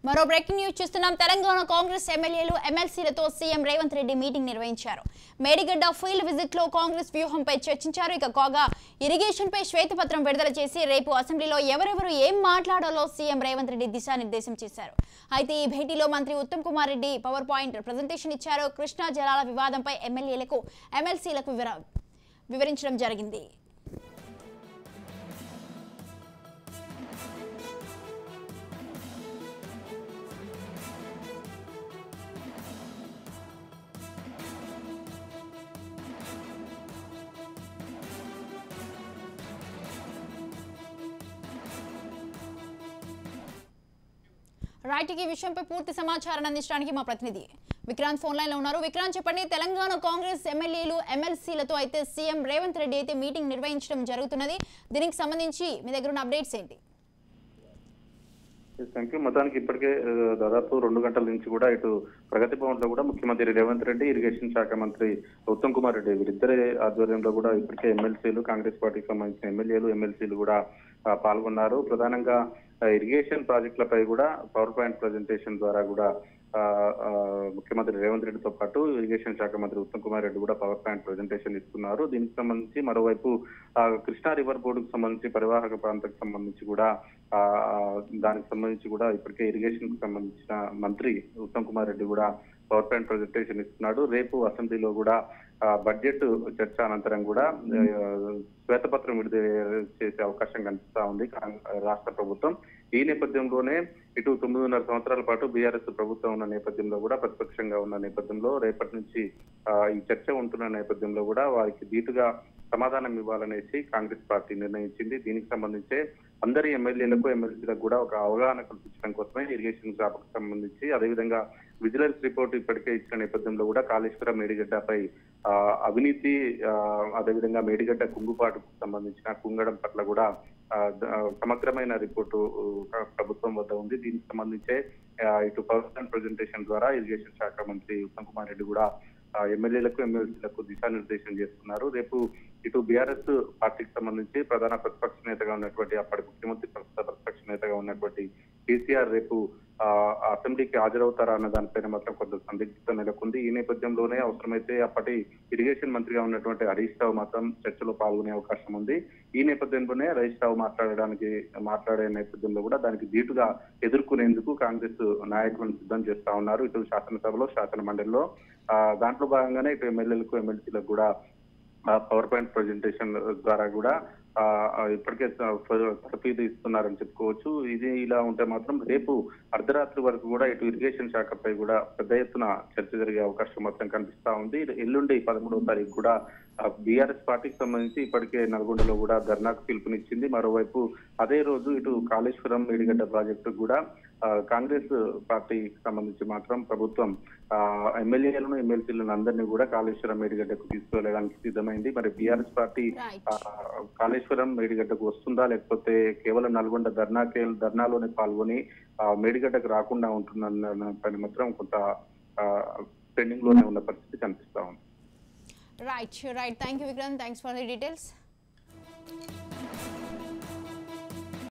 మరో breaking news చూస్తున్నాం. తెలంగాణ కాంగ్రెస్ ఎమ్మెల్యేలు ఎమ్మెల్సీలతో సీఎం రేవంత్ రెడ్డి మీటింగ్ నిర్వహించారు. మేడిగడ్డ ఫీల్డ్ విజిట్ లో కాంగ్రెస్ వ్యూహంపై చర్చించారు. ఇక కాగా ఇరిగేషన్ పై శ్వేతపత్రం విడుదల చేసి రేపు అసెంబ్లీలో ఎవరెవరు ఏం మాట్లాడాలో సీఎం రేవంత్ రెడ్డి దిశానిర్దేశం చేశారు. అయితే ఈ భేటీలో మంత్రి Uttam Kumar Reddy power point presentation ఇచ్చారు. కృష్ణా జలాల వివాదంపై ఎమ్మెల్యేలకు ఎమ్మెల్సీలకు వివరించడం జరిగింది. రైట్, ఈ విషయంపై పూర్తి సమాచారాన్ని అందించడానికి మా ప్రతినిధి విక్రాంత్ ఫోన్ లైన్ లో ఉన్నారు. విక్రాంత్, చెప్పండి. తెలంగాణ కాంగ్రెస్ ఎమ్మెల్యేలు ఎమ్మెల్సీలతో అయితే సీఎం రేవంత్ రెడ్డి అయితే మీటింగ్ నిర్వహించడం జరుగుతున్నది. దీనికి సంబంధించి మీ దగ్గర ఉన్న అప్డేట్స్ ఏంటి? మొత్తానికి ఇప్పటికే దాదాపు 2 గంటల నుంచి కూడా ఇటు ప్రగతి భవన్ లో కూడా ముఖ్యమంత్రి రేవంత్ రెడ్డి, ఇరిగేషన్ శాఖ మంత్రి ఉత్తమ్ కుమార్ రెడ్డి వీరిద్దరి ఆధ్వర్యంలో కూడా ఇప్పటికే ఎమ్మెల్సీలు, కాంగ్రెస్ పార్టీకి సంబంధించిన ఎమ్మెల్యేలు, ఎమ్మెల్సీలు కూడా పాల్గొన్నారు. ప్రధానంగా ఇరిగేషన్ ప్రాజెక్టులపై కూడా పవర్ పాయింట్ ప్రజెంటేషన్ ద్వారా కూడా ముఖ్యమంత్రి రేవంత్ రెడ్డితో పాటు ఇరిగేషన్ శాఖ మంత్రి ఉత్తమ్ కుమార్ రెడ్డి కూడా పవర్ పాయింట్ ప్రజెంటేషన్ ఇస్తున్నారు. దీనికి సంబంధించి మరోవైపు కృష్ణా రివర్ బోర్డుకు సంబంధించి పరివాహక ప్రాంతానికి సంబంధించి కూడా దానికి సంబంధించి కూడా ఇప్పటికే ఇరిగేషన్ కు సంబంధించిన మంత్రి ఉత్తమ్ కుమార్ రెడ్డి కూడా పవర్ పాయింట్ ప్రజెంటేషన్ ఇస్తున్నాడు. రేపు అసెంబ్లీలో కూడా బడ్జెట్ చర్చ అనంతరం కూడా శ్వేతపత్రం విడుదల చేసే అవకాశం కనిపిస్తా ఉంది రాష్ట్ర ప్రభుత్వం. ఈ నేపథ్యంలోనే ఇటు 9.5 సంవత్సరాల పాటు బీఆర్ఎస్ ప్రభుత్వం ఉన్న నేపథ్యంలో కూడా, ప్రతిపక్షంగా ఉన్న నేపథ్యంలో రేపటి నుంచి ఈ చర్చ ఉంటున్న నేపథ్యంలో కూడా వారికి ధీటుగా సమాధానం ఇవ్వాలనేసి కాంగ్రెస్ పార్టీ నిర్ణయించింది. దీనికి సంబంధించే అందరి ఎమ్మెల్యేలకు, ఎమ్మెల్సీలకు కూడా ఒక అవగాహన కల్పించడం కోసమే ఇరిగేషన్ శాఖకు సంబంధించి, అదేవిధంగా విజిలెన్స్ రిపోర్ట్ ఇప్పటికే ఇచ్చిన నేపథ్యంలో కూడా కాళేశ్వరం మేడిగడ్డపై అవినీతి, అదేవిధంగా మేడిగడ్డ కుంగుపాటుకు సంబంధించిన కుంగడం పట్ల కూడా సమగ్రమైన రిపోర్టు ప్రభుత్వం వద్ద ఉంది. దీనికి సంబంధించే ఇటు పవర్ పాయింట్ ప్రజెంటేషన్ ద్వారా ఇరిగేషన్ శాఖ మంత్రి ఉత్తమ్ కుమార్ రెడ్డి కూడా ఎమ్మెల్యేలకు, ఎమ్మెల్సీలకు దిశానిర్దేశం చేస్తున్నారు. రేపు ఇటు బీఆర్ఎస్ పార్టీకి సంబంధించి ప్రధాన ప్రతిపక్ష నేతగా ఉన్నటువంటి, అప్పటి ముఖ్యమంత్రి ప్రస్తుత ప్రతిపక్ష నేతగా ఉన్నటువంటి కేసీఆర్ రేపు అసెంబ్లీకి హాజరవుతారా అన్న దానిపైన మాత్రం కొంత సందిగ్ధత నెలకొంది. ఈ నేపథ్యంలోనే అవసరమైతే అప్పటి ఇరిగేషన్ మంత్రిగా ఉన్నటువంటి హరీష్ రావు మాత్రం చర్చలో పాల్గొనే అవకాశం ఉంది. ఈ నేపథ్యంలోనే హరీష్ రావు మాట్లాడే నేపథ్యంలో కూడా దానికి ధీటుగా ఎదుర్కొనేందుకు కాంగ్రెస్ నాయకులను సిద్ధం చేస్తా ఉన్నారు. ఇటు శాసనసభలో, శాసన మండలిలో దాంట్లో భాగంగానే ఇటు ఎమ్మెల్యేలకు, ఎమ్మెల్సీలకు కూడా పవర్ పాయింట్ ప్రజెంటేషన్ ద్వారా కూడా ఇప్పటికే తరఫీదు ఇస్తున్నారని చెప్పుకోవచ్చు. ఇది ఇలా ఉంటే మాత్రం రేపు అర్ధరాత్రి వరకు కూడా ఇటు ఇరిగేషన్ శాఖపై కూడా పెద్ద ఎత్తున చర్చ జరిగే అవకాశం మాత్రం కనిపిస్తా ఉంది. ఎల్లుండి 13వ తారీఖు కూడా బీఆర్ఎస్ పార్టీకి సంబంధించి ఇప్పటికే నల్గొండలో కూడా ధర్నాకు పిలుపునిచ్చింది. మరోవైపు అదే రోజు ఇటు కాళేశ్వరం మేడిగడ్డ ప్రాజెక్టు కూడా కాంగ్రెస్ పార్టీకి సంబంధించి మాత్రం ప్రభుత్వం ఎమ్మెల్యేలను, ఎమ్మెల్సీలను అందరినీ కూడా కాళేశ్వరం మేడిగడ్డకు తీసుకువెళ్ళడానికి సిద్ధమైంది. మరి బీఆర్ఎస్ పార్టీ కాళేశ్వరం మేడిగడ్డకు వస్తుందా, లేకపోతే కేవలం నల్గొండ ధర్నాలోనే పాల్గొని మేడిగడ్డకు రాకుండా ఉంటుందన్న పని మాత్రం కొంత పెండింగ్ లోనే ఉన్న పరిస్థితి కనిపిస్తా ఉంది. Right. Thank you Vikrant. Thanks for the details.